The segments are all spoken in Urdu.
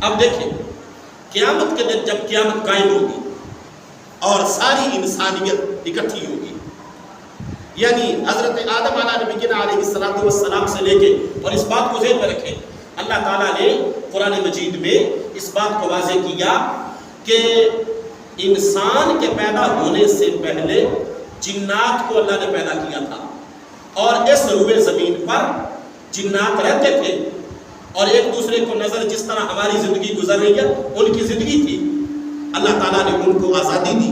اب دیکھیں قیامت کے دن جب قیامت قائم ہوگی اور ساری انسانیت اکٹھی ہوگی، یعنی حضرت آدم علیہ نبینا علیہ السلام سے لے کے، اور اس بات کو ذہن میں رکھیں اللہ تعالیٰ نے قرآن مجید میں اس بات کو واضح کیا کہ انسان کے پیدا ہونے سے پہلے جنات کو اللہ نے پیدا کیا تھا، اور اس روئے زمین پر جنات رہتے تھے اور ایک دوسرے کو نظر جس طرح ہماری زندگی گزر رہی ہے ان کی زندگی تھی۔ اللہ تعالیٰ نے ان کو آزادی دی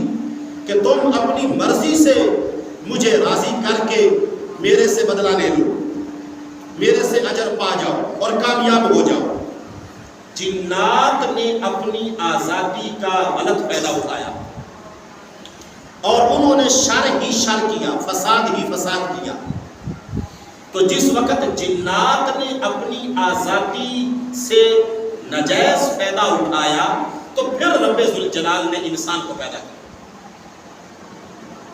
کہ تم اپنی مرضی سے مجھے راضی کر کے میرے سے بدلہ لے لو، میرے سے اجر پا جاؤ اور کامیاب ہو جاؤ۔ جنات نے اپنی آزادی کا غلط فائدہ اٹھایا اور انہوں نے شر ہی شر کیا، فساد ہی فساد کیا۔ تو جس وقت جنات نے اپنی آزادی سے ناجائز فائدہ اٹھایا تو پھر رب ذوالجلال نے انسان کو پیدا کیا۔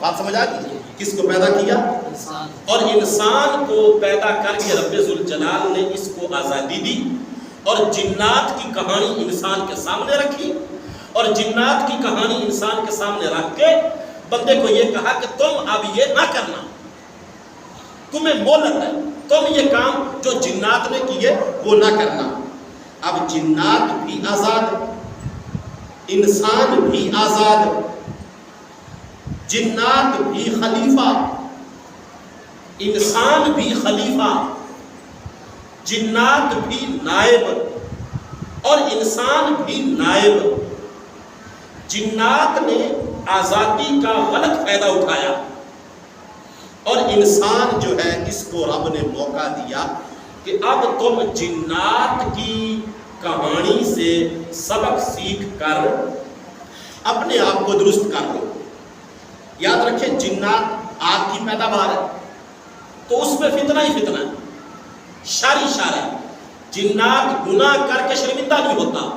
بات سمجھ آ گئی؟ کس کو پیدا کیا؟ انسان۔ اور انسان کو پیدا کر کے رب ذوالجلال نے اس کو آزادی دی اور جنات کی کہانی انسان کے سامنے رکھی، اور جنات کی کہانی انسان کے سامنے رکھ کے بندے کو یہ کہا کہ تم اب یہ نہ کرنا، تمہیں مہلت ہے، تم یہ کام جو جنات نے کیے وہ نہ کرنا۔ اب جنات بھی آزاد، انسان بھی آزاد، جنات بھی خلیفہ، انسان بھی خلیفہ، جنات بھی نائب اور انسان بھی نائب۔ جنات نے آزادی کا غلط فائدہ اٹھایا اور انسان جو ہے اس کو رب نے موقع دیا کہ اب تم جنات کی کہانی سے سبق سیکھ کر اپنے آپ کو درست کر لو۔ یاد رکھیں جنات آگ کی پیداوار ہے تو اس میں فتنہ ہی فتنہ ہے، شر ہی شر ہے۔ جنات گناہ کر کے شرمندہ نہیں ہوتا،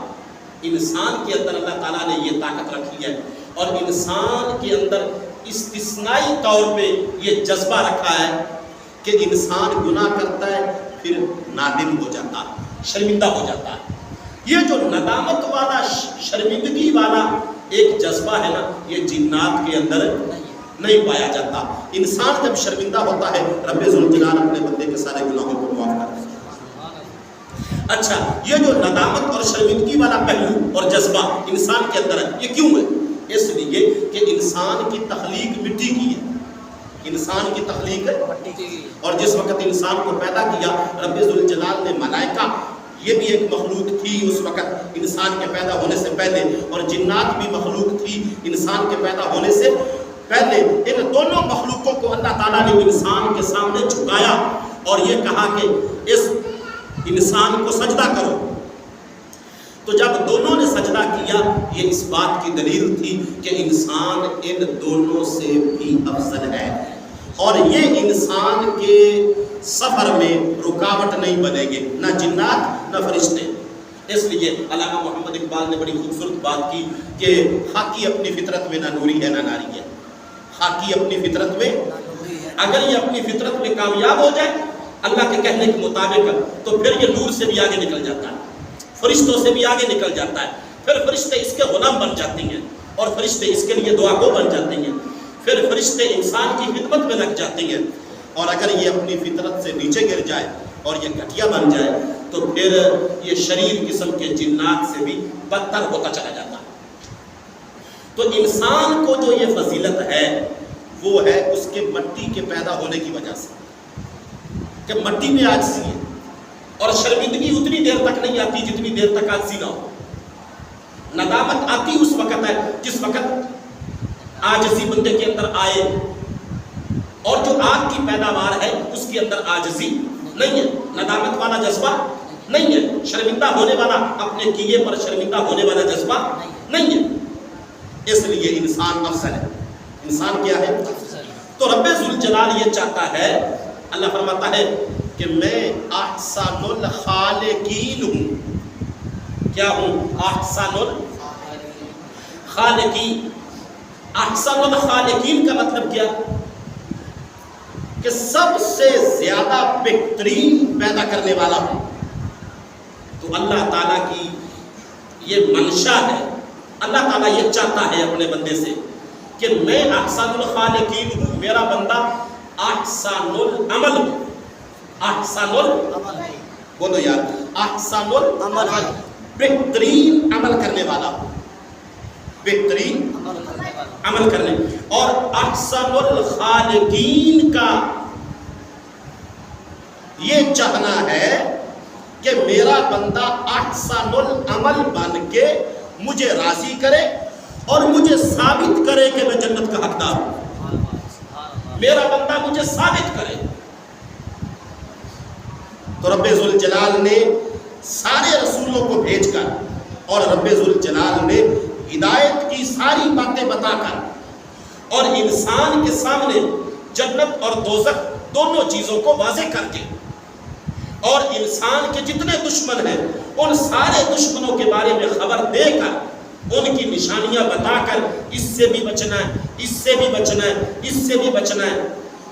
انسان کے اندر اللہ تعالیٰ نے یہ طاقت رکھی ہے اور انسان کے اندر استثنائی طور پہ یہ جذبہ رکھا ہے کہ انسان گناہ کرتا ہے پھر نادم ہو جاتا، شرمندہ ہو جاتا ہے۔ یہ جو ندامت والا شرمندگی والا ایک جذبہ ہے نا، یہ جنات کے اندر نہیں پایا جاتا۔ انسان جب شرمندہ ہوتا ہے رب ذوالجلال اپنے بندے کے سارے گناہوں کو معاف کر دیتا ہے۔ اچھا، یہ جو ندامت اور شرمندگی والا پہلو اور جذبہ انسان کے اندر ہے یہ کیوں ہے؟ اس لیے کہ انسان کی تخلیق مٹی کی ہے، انسان کی تخلیق اور جس وقت انسان کو پیدا کیا رب ذوالجلال نے ملائکہ، یہ بھی ایک مخلوق تھی اس وقت انسان کے پیدا ہونے سے پہلے، اور جنات بھی مخلوق تھی انسان کے پیدا ہونے سے پہلے۔ ان دونوں مخلوقوں کو اللہ تعالیٰ نے انسان کے سامنے جھکایا اور یہ کہا کہ اس انسان کو سجدہ کرو۔ تو جب دونوں نے سجدہ کیا یہ اس بات کی دلیل تھی کہ انسان ان دونوں سے بھی افضل ہے اور یہ انسان کے سفر میں رکاوٹ نہیں بنے گے، نہ جنات نہ فرشتے۔ اس لیے علامہ محمد اقبال نے بڑی خوبصورت بات کی کہ خاکی اپنی فطرت میں نہ نوری ہے نہ ناری ہے۔ خاکی اپنی فطرت میں، اگر یہ اپنی فطرت میں کامیاب ہو جائے اللہ کے کہنے کے مطابق تو پھر یہ نور سے بھی آگے نکل جاتا ہے، فرشتوں سے بھی آگے نکل جاتا ہے، پھر فرشتے اس کے غلام بن جاتے ہیں اور فرشتے اس کے لیے دعا گو بن جاتے ہیں، پھر فرشتے انسان کی خدمت میں لگ جاتے ہیں۔ اور اگر یہ اپنی فطرت سے نیچے گر جائے اور یہ گھٹیا بن جائے تو پھر یہ شریر قسم کے جنات سے بھی بدتر ہوتا چلا جاتا ہے۔ تو انسان کو جو یہ فضیلت ہے وہ ہے اس کے مٹی کے پیدا ہونے کی وجہ سے کہ مٹی میں عاجزی ہے، اور شرمندگی اتنی دیر تک نہیں آتی جتنی دیر تک عاجزی نہ ہو۔ ندامت آتی اس وقت ہے جس وقت عاجزی بندے کے اندر آئے، اور جو آگ کی پیداوار ہے اس کے اندر عاجزی نہیں ہے، ندامت والا جذبہ نہیں ہے، شرمندہ ہونے والا، اپنے کیے پر شرمندہ ہونے والا جذبہ نہیں ہے۔ اس لیے انسان افضل ہے۔ انسان کیا ہے؟ تو رب ذوالجلال یہ چاہتا ہے، اللہ فرماتا ہے کہ میں احسن الخالقین ہوں۔ کیا ہوں؟ احسن الخالقین۔ احسن الخالقین کا مطلب کیا؟ کہ سب سے زیادہ بہترین پیدا کرنے والا ہوں۔ تو اللہ تعالیٰ کی یہ منشا ہے. اللہ تعالیٰ یہ چاہتا ہے اپنے بندے سے کہ میں احسن الخالقین ہوں، میرا بندہ احسن العمل ہوں. احسن بولو یار، احسن العمل، بہترین عمل کرنے والا ہوں، بہترین عمل کرنے. اور احسن الخالقین کا یہ چاہنا ہے کہ میرا بندہ احسن العمل بن کے مجھے راضی کرے اور مجھے ثابت کرے کہ میں جنت کا حقدار ہوں. میرا بندہ مجھے ثابت کرے. تو رب ذوالجلال نے سارے رسولوں کو بھیج کر اور رب ذوالجلال نے ہدایت کی ساری باتیں بتا کر اور انسان کے سامنے جنت اور دوزخ دونوں چیزوں کو واضح کر کے اور انسان کے جتنے دشمن ہیں ان سارے دشمنوں کے بارے میں خبر دے کر ان کی نشانیاں بتا کر اس سے بھی بچنا ہے، اس سے بھی بچنا ہے، اس سے بھی بچنا ہے.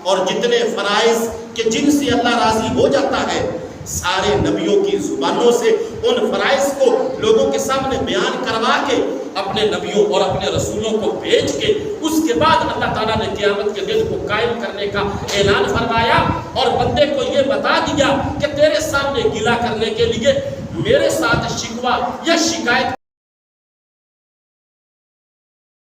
اور جتنے فرائض کہ جن سے اللہ راضی ہو جاتا ہے سارے نبیوں کی زبانوں سے ان فرائض کو لوگوں کے سامنے بیان کروا کے اپنے نبیوں اور اپنے رسولوں کو بھیج کے اس کے بعد اللہ تعالیٰ نے قیامت کے دن کو قائم کرنے کا اعلان فرمایا اور بندے کو یہ بتا دیا کہ تیرے سامنے گلہ کرنے کے لیے میرے ساتھ شکوہ یا شکایت